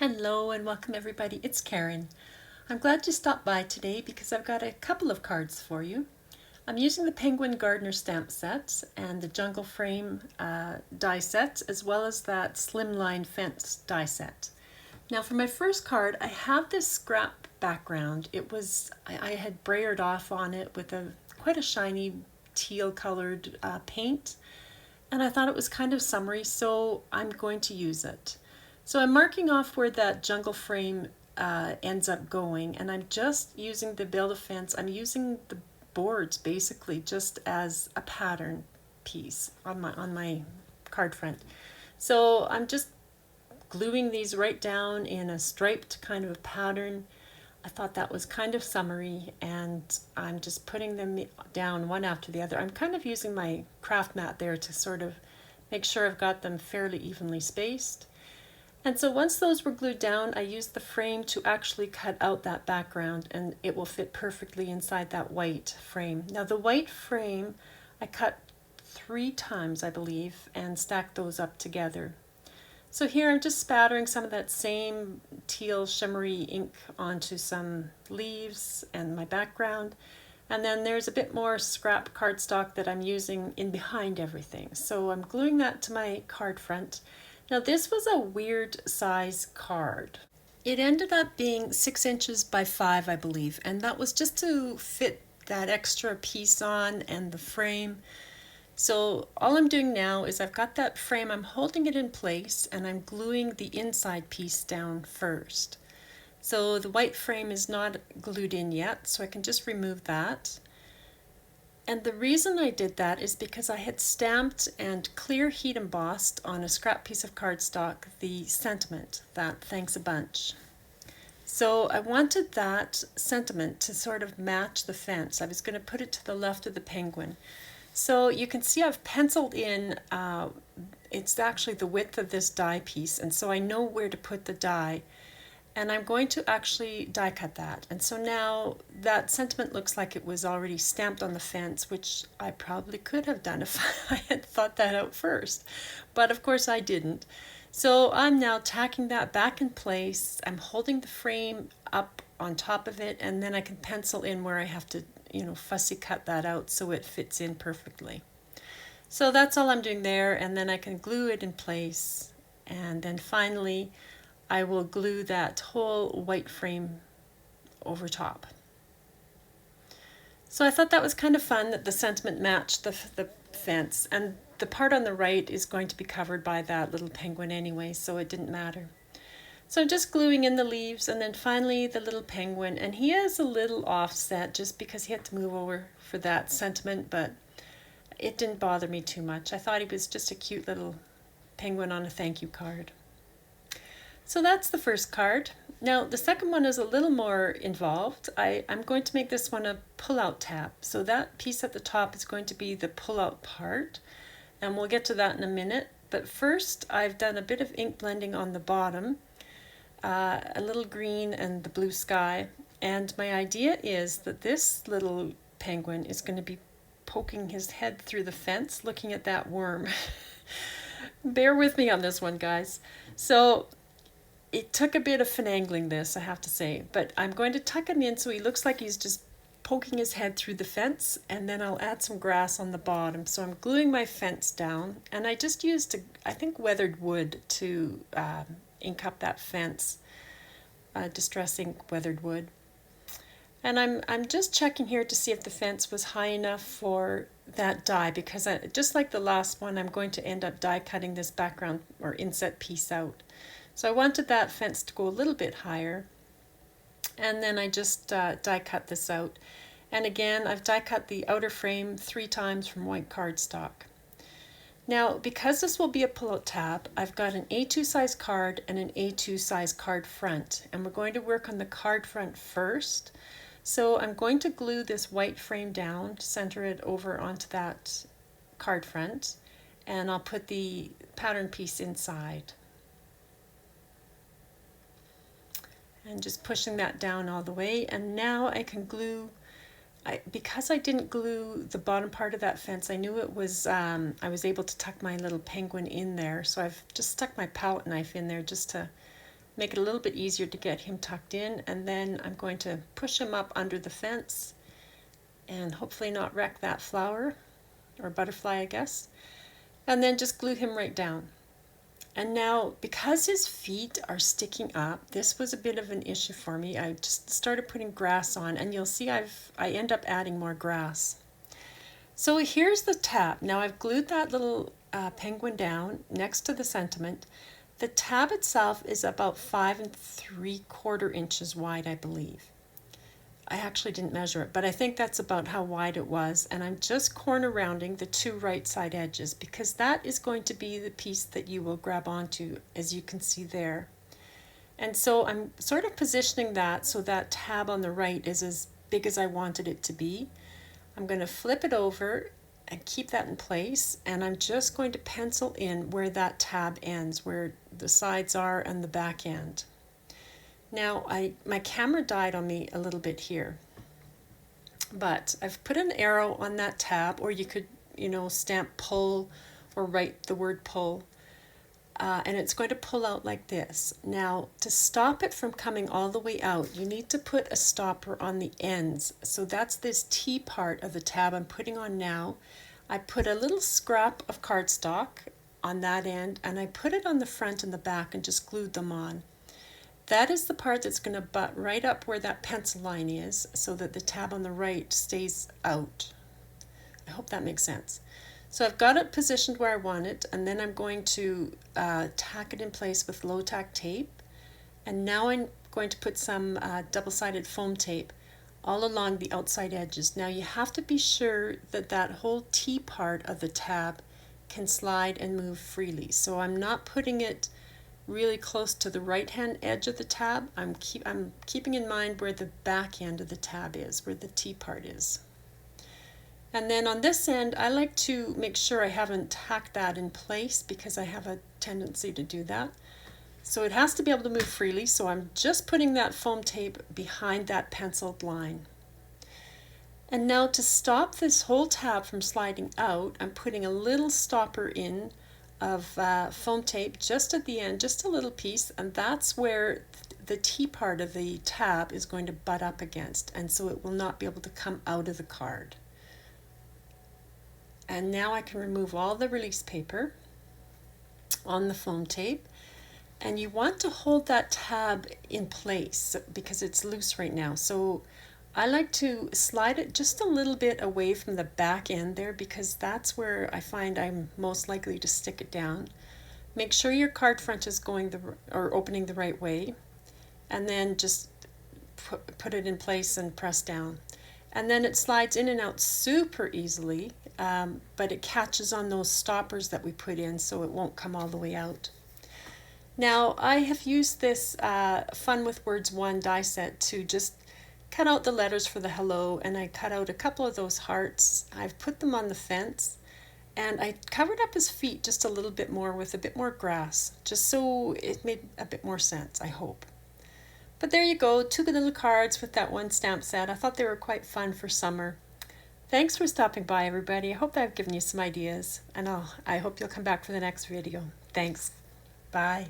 Hello and welcome everybody, it's Karen. I'm glad you stopped by today because I've got a couple of cards for you. I'm using the Penguin Gardener stamp set and the Jungle Frame die set, as well as that Slimline Fence die set. Now for my first card, I have this scrap background. I had brayered off on it with quite a shiny teal colored paint, and I thought it was kind of summery, so I'm going to use it. So I'm marking off where that jungle frame ends up going, and I'm just using the Build-A-Fence. I'm using the boards basically just as a pattern piece on my card front. So I'm just gluing these right down in a striped kind of a pattern. I thought that was kind of summery, and I'm just putting them down one after the other. I'm kind of using my craft mat there to sort of make sure I've got them fairly evenly spaced. And so once those were glued down, I used the frame to actually cut out that background, and it will fit perfectly inside that white frame. Now the white frame I cut 3 times, I believe, and stacked those up together. So here I'm just spattering some of that same teal shimmery ink onto some leaves and my background. And then there's a bit more scrap cardstock that I'm using in behind everything. So I'm gluing that to my card front. Now this was a weird size card. It ended up being 6 inches by 5, I believe, and that was just to fit that extra piece on and the frame. So all I'm doing now is I've got that frame, I'm holding it in place, and I'm gluing the inside piece down first. So the white frame is not glued in yet, so I can just remove that. And the reason I did that is because I had stamped and clear heat embossed on a scrap piece of cardstock the sentiment, that "Thanks a bunch." So I wanted that sentiment to sort of match the fence. I was going to put it to the left of the penguin. So you can see I've penciled in, it's actually the width of this die piece, and so I know where to put the die. And I'm going to actually die cut that. And so now that sentiment looks like it was already stamped on the fence, which I probably could have done if I had thought that out first. But of course I didn't. So I'm now tacking that back in place. I'm holding the frame up on top of it, and then I can pencil in where I have to, fussy cut that out so it fits in perfectly. So that's all I'm doing there, and then I can glue it in place. And then finally, I will glue that whole white frame over top. So I thought that was kind of fun that the sentiment matched the fence, and the part on the right is going to be covered by that little penguin anyway, so it didn't matter. So I'm just gluing in the leaves, and then finally the little penguin, and he is a little offset just because he had to move over for that sentiment, but it didn't bother me too much. I thought he was just a cute little penguin on a thank you card. So that's the first card. Now the second one is a little more involved. I'm going to make this one a pull-out tab. So that piece at the top is going to be the pull-out part, and we'll get to that in a minute. But first I've done a bit of ink blending on the bottom, a little green and the blue sky, and my idea is that this little penguin is going to be poking his head through the fence looking at that worm. Bear with me on this one, guys. So it took a bit of finagling this, I have to say, but I'm going to tuck him in so he looks like he's just poking his head through the fence, and then I'll add some grass on the bottom. So I'm gluing my fence down, and I just used, I think, weathered wood to ink up that fence, distress ink weathered wood. And I'm just checking here to see if the fence was high enough for that die, because just like the last one, I'm going to end up die cutting this background or inset piece out. So I wanted that fence to go a little bit higher, and then I just die cut this out. And again, I've die cut the outer frame 3 times from white cardstock. Now, because this will be a pull-out tab, I've got an A2 size card and an A2 size card front, and we're going to work on the card front first. So I'm going to glue this white frame down, center it over onto that card front, and I'll put the pattern piece inside. And just pushing that down all the way, and now I can glue, because I didn't glue the bottom part of that fence, I knew it was, I was able to tuck my little penguin in there, so I've just stuck my palette knife in there just to make it a little bit easier to get him tucked in, and then I'm going to push him up under the fence and hopefully not wreck that flower or butterfly, I guess, and then just glue him right down. And now, because his feet are sticking up, this was a bit of an issue for me. I just started putting grass on, and you'll see I end up adding more grass. So here's the tab. Now I've glued that little penguin down next to the sentiment. The tab itself is about 5 3/4 inches wide, I believe. I actually didn't measure it, but I think that's about how wide it was. And I'm just corner rounding the 2 right side edges because that is going to be the piece that you will grab onto, as you can see there. And so I'm sort of positioning that so that tab on the right is as big as I wanted it to be. I'm going to flip it over and keep that in place, and I'm just going to pencil in where that tab ends, where the sides are and the back end. Now my camera died on me a little bit here, but I've put an arrow on that tab, or you could, stamp pull or write the word pull, and it's going to pull out like this. Now, to stop it from coming all the way out, you need to put a stopper on the ends. So that's this T part of the tab I'm putting on now. I put a little scrap of cardstock on that end, and I put it on the front and the back and just glued them on. That is the part that's going to butt right up where that pencil line is, so that the tab on the right stays out. I hope that makes sense. So I've got it positioned where I want it, and then I'm going to tack it in place with low tack tape. And now I'm going to put some double-sided foam tape all along the outside edges. Now you have to be sure that that whole T part of the tab can slide and move freely. So I'm not putting it really close to the right hand edge of the tab. I'm keeping in mind where the back end of the tab is, where the T part is. And then on this end, I like to make sure I haven't tacked that in place because I have a tendency to do that. So it has to be able to move freely, so I'm just putting that foam tape behind that penciled line. And now to stop this whole tab from sliding out, I'm putting a little stopper in of foam tape just at the end, just a little piece, and that's where the T part of the tab is going to butt up against, and so it will not be able to come out of the card. And now I can remove all the release paper on the foam tape. And you want to hold that tab in place because it's loose right now. So I like to slide it just a little bit away from the back end there because that's where I find I'm most likely to stick it down. Make sure your card front is going or opening the right way, and then just put it in place and press down. And then it slides in and out super easily, but it catches on those stoppers that we put in so it won't come all the way out. Now I have used this Fun with Words 1 die set to just cut out the letters for the hello, and I cut out a couple of those hearts. I've put them on the fence, and I covered up his feet just a little bit more with a bit more grass, just so it made a bit more sense, I hope. But there you go, 2 good little cards with that one stamp set. I thought they were quite fun for summer. Thanks for stopping by, everybody. I hope that I've given you some ideas, and I hope you'll come back for the next video. Thanks. Bye.